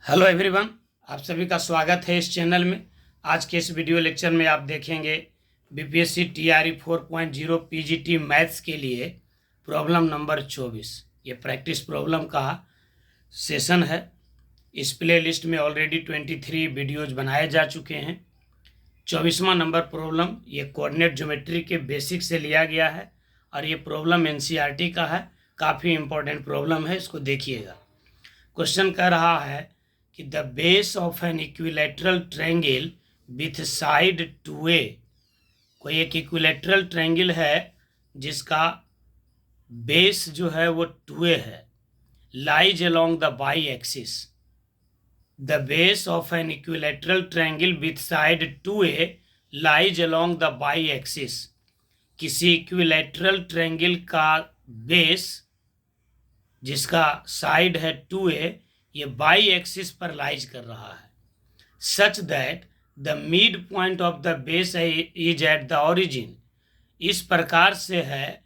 Hello everyone, आप सभी का स्वागत है इस चैनल में। आज के इस वीडियो लेक्चर में आप देखेंगे बीपीएससी टीआरई 4.0 पीजीटी मैथ्स के लिए प्रॉब्लम नंबर 24। ये प्रैक्टिस प्रॉब्लम का सेशन है। इस प्ले लिस्ट में ऑलरेडी 23 वीडियोज बनाए जा चुके हैं। 24वां नंबर प्रॉब्लम ये कोऑर्डिनेट ज्योमेट्री के बेसिक से लिया गया है और ये प्रॉब्लम एनसीईआरटी का है। काफ़ी इंपॉर्टेंट प्रॉब्लम है, इसको देखिएगा। क्वेश्चन कह रहा है कि the base of an equilateral triangle with side 2a। कोई एक इक्विलैटरल ट्रायंगल है जिसका बेस जो है वो 2a है, lies along the y axis. The base of an equilateral triangle with side 2a lies along the y axis. किसी equilateral triangle का बेस जिसका साइड है 2a, ये बाई एक्सिस पर लाइज कर रहा है, such that the mid point of the base is at the origin. इस प्रकार से है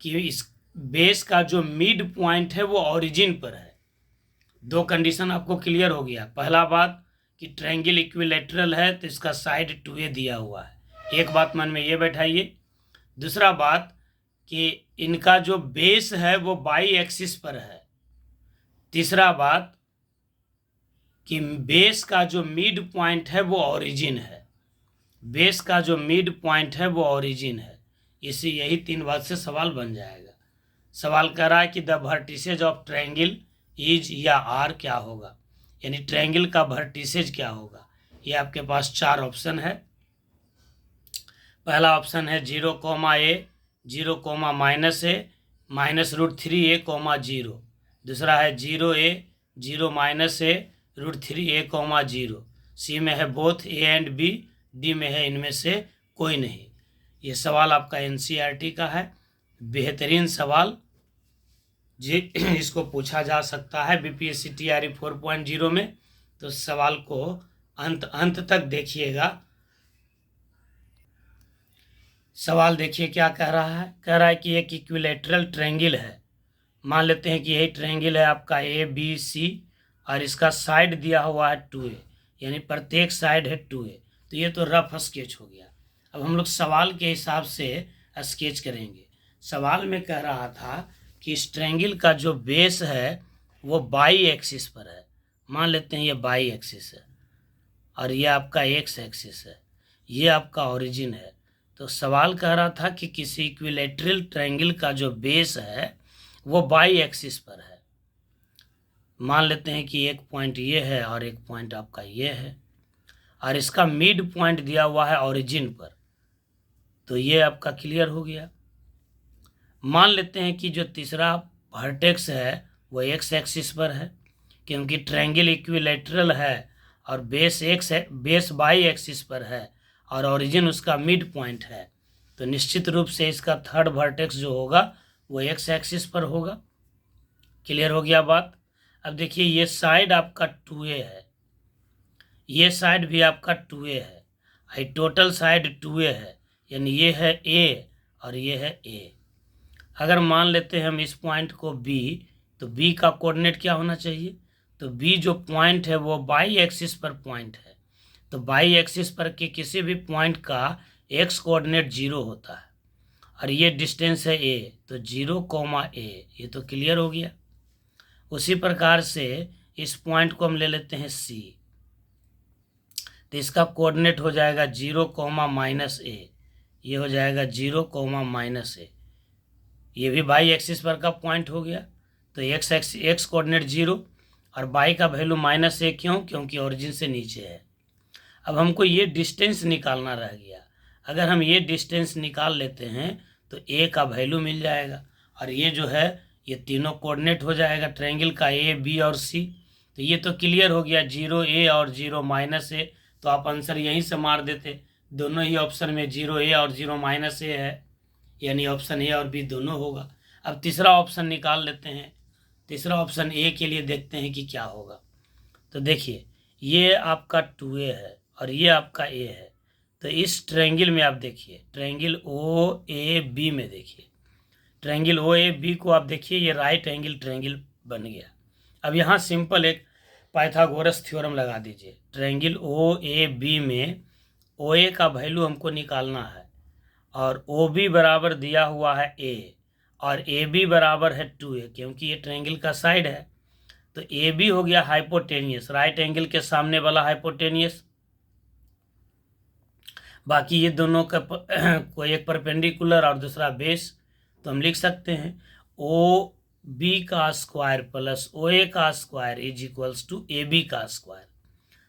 कि इस बेस का जो मिड पॉइंट है वो ओरिजिन पर है। दो कंडीशन आपको क्लियर हो गया। पहला बात कि ट्रायंगल इक्विलैटरल है तो इसका साइड 2a दिया हुआ है, एक बात मन में ये बैठाइए। दूसरा बात कि इनका जो बेस है वो बाई एक्सिस पर है। तीसरा बात कि बेस का जो मिड पॉइंट है वो ओरिजिन है। बेस का जो मिड पॉइंट है वो ओरिजिन है। इसी यही तीन बात से सवाल बन जाएगा। सवाल कर रहा है कि the vertices of triangle is या आर क्या होगा, यानी ट्रायंगल का वर्टिसेज क्या होगा। ये आपके पास चार ऑप्शन है। पहला ऑप्शन है 0,a, 0,-a, -√3a, 0। दूसरा है 0a, 0-a, √3a, 0। सी में है both A and B, D में है इनमें से कोई नहीं। ये सवाल आपका एनसीईआरटी का है, बेहतरीन सवाल जी। इसको पूछा जा सकता है बीपीएससी टीआरई 4.0 में, तो सवाल को अंत तक देखिएगा। सवाल देखिए क्या कह रहा है। कह रहा है कि एक इक्विलैटरल ट्रायंगल है। मान लेते हैं कि यही ट्रायंगल है आपका ए बी सी और इसका साइड दिया हुआ है 2a, यानी प्रत्येक साइड है 2a। तो ये तो रफ स्केच हो गया। अब हम लोग सवाल के हिसाब से स्केच करेंगे। सवाल में कह रहा था कि इस ट्रायंगल का जो बेस है वो बाई एक्सिस पर है। मान लेते हैं ये बाई एक्सिस है और ये आपका एक्स एक्सिस है, ये आपका ओरिजिन है। तो सवाल कह रहा था कि किसी इक्विलैटरल ट्रायंगल का जो बेस है वो बाई एक्सिस पर है। मान लेते हैं कि एक पॉइंट ये है और एक पॉइंट आपका ये है और इसका मिड पॉइंट दिया हुआ है ओरिजिन पर। तो ये आपका क्लियर हो गया। मान लेते हैं कि जो तीसरा वर्टेक्स है वो एक्स एक्सिस पर है, क्योंकि ट्रायंगल इक्विलैटरल है और बेस बाई एक्सिस पर है और ओरिजिन उसका मिड पॉइंट है। तो निश्चित रूप से इसका थर्ड वर्टेक्स जो होगा वो एक्स एक्सिस पर होगा। क्लियर हो गया बात। अब देखिए ये साइड आपका 2a है, ये साइड भी आपका 2a है, टोटल साइड 2a है, यानी ये है a और ये है a। अगर मान लेते हैं हम इस पॉइंट को b, तो b का कोऑर्डिनेट क्या होना चाहिए। तो b जो पॉइंट है वो बाई एक्सिस पर पॉइंट है। तो बाई एक्सिस पर के किसी भी पॉइंट का x कोऑर्डिनेट 0 होता है और ये डिस्टेंस है a, तो 0,a। ये तो क्लियर हो गया। उसी प्रकार से इस पॉइंट को हम ले लेते हैं c, तो इसका कोऑर्डिनेट हो जाएगा 0,-a। ये हो जाएगा 0,-a। ये भी बाई एक्सिस पर का पॉइंट हो गया। तो एक्स कोऑर्डिनेट 0 और बाई का वैल्यू -a। क्यों? क्योंकि ओरिजिन से नीचे है। अब हमको ये डिस्टेंस निकालना रह गया। अगर हम ये डिस्टेंस निकाल लेते हैं तो a का वैल्यू मिल जाएगा और ये जो है ये तीनों कोऑर्डिनेट हो जाएगा ट्रायंगल का a, b और c। तो ये तो क्लियर हो गया 0a और 0-a। तो आप आंसर यहीं से मार देते। दोनों ही ऑप्शन में 0a और 0-a है, यानी ऑप्शन ए और बी दोनों होगा। अब तीसरा ऑप्शन निकाल लेते हैं। तीसरा ऑप्शन ए के लिए देखते हैं कि क्या होगा। तो देखिए ये आपका 2a है और ये आपका a है। तो इस ट्रायंगल में आप देखिए, ट्रायंगल ओ ए बी में देखिए, ट्रायंगल ओ ए बी को आप देखिए, ये राइट एंगल ट्रायंगल बन गया। अब यहाँ सिंपल एक पाइथागोरस थ्योरम लगा दीजिए। ट्रायंगल ओ ए बी में ओ ए का वैल्यू हमको निकालना है और ओ बी बराबर दिया हुआ है ए और ए बी बराबर है 2a, क्योंकि ये ट्रायंगल का साइड है। तो ए बी हो गया हाइपोटेनियस, राइट एंगल के सामने वाला हाइपोटेनियस। बाकी ये दोनों का कोई एक परपेंडिकुलर और दूसरा बेस। तो हम लिख सकते हैं ओ बी का स्क्वायर प्लस ओ ए का square is equals to A B का स्क्वायर।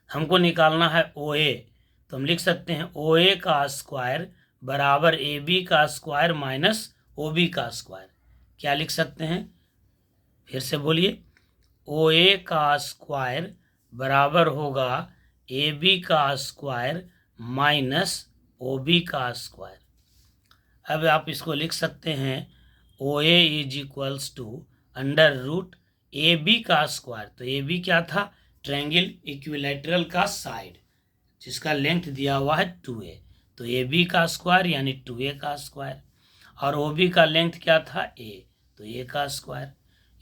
हमको निकालना है ओ ए, तो हम लिख सकते हैं ओ ए का स्क्वायर बराबर ए बी का स्क्वायर माइनस ओ बी का स्क्वायर। क्या लिख सकते हैं, फिर से बोलिए। ओ ए का स्क्वायर बराबर होगा ए बी का स्क्वायर माइनस ओ बी का स्क्वायर। अब आप इसको लिख सकते हैं O A is equals to under root A B का स्क्वायर। तो ए बी क्या था, ट्रायंगल इक्विलैटरल का साइड जिसका लेंथ दिया हुआ है 2a। तो ए बी का स्क्वायर यानी 2a का स्क्वायर और ओ बी का लेंथ क्या था a, तो a का स्क्वायर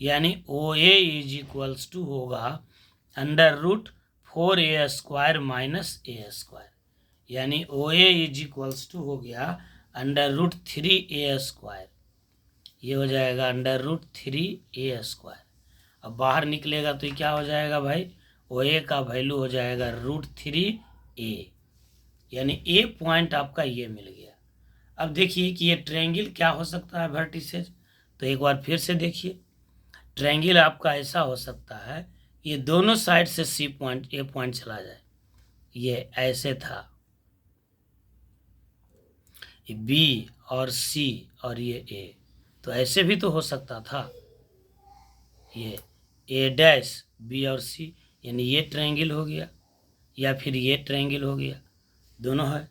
यानी O A is equals to होगा under root 4a square minus a square, यानी O A is equals to हो गया अंडर रूट 3a स्क्वायर। ये हो जाएगा अंडर रूट 3a स्क्वायर। अब बाहर निकलेगा तो ये क्या हो जाएगा भाई, ओ ए का वैल्यू हो जाएगा रूट 3a, यानी ए पॉइंट आपका ये मिल गया। अब देखिए कि ये ट्रायंगल क्या हो सकता है वर्टिसेज। तो एक बार फिर से देखिए, ट्रायंगल आपका ऐसा हो सकता है ये दोनों साइड से सी पॉइंट ए पॉइंट चला जाए, ये ऐसे था ये बी और सी और ये ए, तो ऐसे भी तो हो सकता था ये ए डैश बी और सी, यानी ये ट्रायंगल हो गया या फिर ये ट्रायंगल हो गया, दोनों है।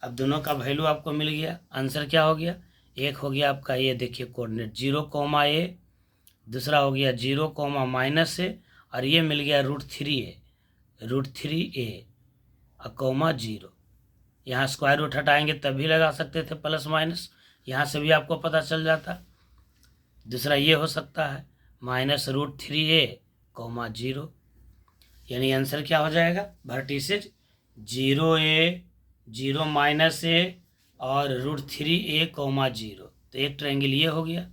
अब दोनों का वैल्यू आपको मिल गया, आंसर क्या हो गया, एक हो गया आपका ये देखिए कोऑर्डिनेट 0,a, दूसरा हो गया 0, माइनस ए और ये मिल गया रूट 3a कॉमा 0। यहाँ स्क्वायर रूट हटाएंगे तब भी लगा सकते थे प्लस माइनस, यहाँ से भी आपको पता चल जाता। दूसरा ये हो सकता है माइनस रूट 3a कॉमा 0, यानी आंसर क्या हो जाएगा वर्टिसेज 0a 0 माइनस ए और रूट 3a कॉमा 0। तो एक ट्रायंगल ये हो गया,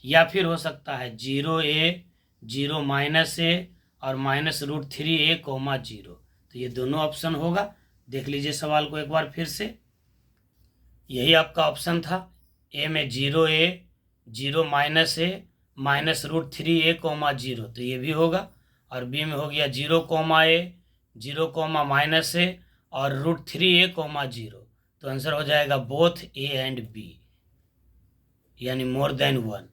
या फिर हो सकता है 0a 0 माइनस ए और माइनस रूट 3a कॉमा 0। तो ये दोनों ऑप्शन होगा। देख लीजिए सवाल को एक बार फिर से, यही आपका ऑप्शन था। ए में 0a 0 माइनस ए माइनस रूट 3a कॉमा 0, तो ये भी होगा। और बी में हो गया 0, a 0, माइनस ए और रूट 3a कॉमा 0। तो आंसर हो जाएगा बोथ ए एंड बी, यानी मोर देन 1।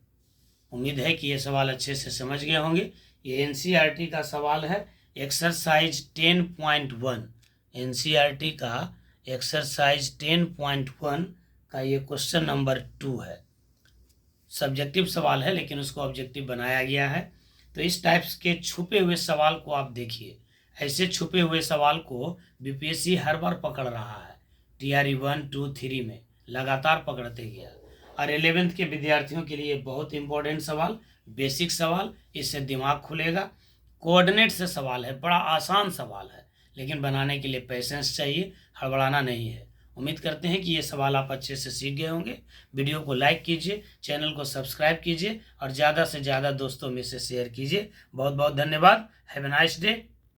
उम्मीद है कि ये सवाल अच्छे से समझ गए होंगे। ये एनसीईआरटी का सवाल है, एक्सरसाइज 10.1। एनसीईआरटी का एक्सरसाइज 10.1 का ये क्वेश्चन नंबर 2 है। सब्जेक्टिव सवाल है लेकिन उसको ऑब्जेक्टिव बनाया गया है। तो इस टाइप्स के छुपे हुए सवाल को आप देखिए, ऐसे छुपे हुए सवाल को बीपीएससी हर बार पकड़ रहा है। टीआरई 1, 2, 3 में लगातार पकड़ते गया। और 11th के विद्यार्थियों के लिए बहुत इंपॉर्टेंट सवाल, बेसिक सवाल, इससे दिमाग खुलेगा। कोऑर्डिनेट से सवाल है, बड़ा आसान सवाल है, लेकिन बनाने के लिए पेशेंस चाहिए, हड़बड़ाना नहीं है। उम्मीद करते हैं कि ये सवाल आप अच्छे से सीख गए होंगे। वीडियो को लाइक कीजिए, चैनल को सब्सक्राइब कीजिए और ज़्यादा से ज़्यादा दोस्तों में से शेयर कीजिए। बहुत बहुत धन्यवाद। Have a nice day.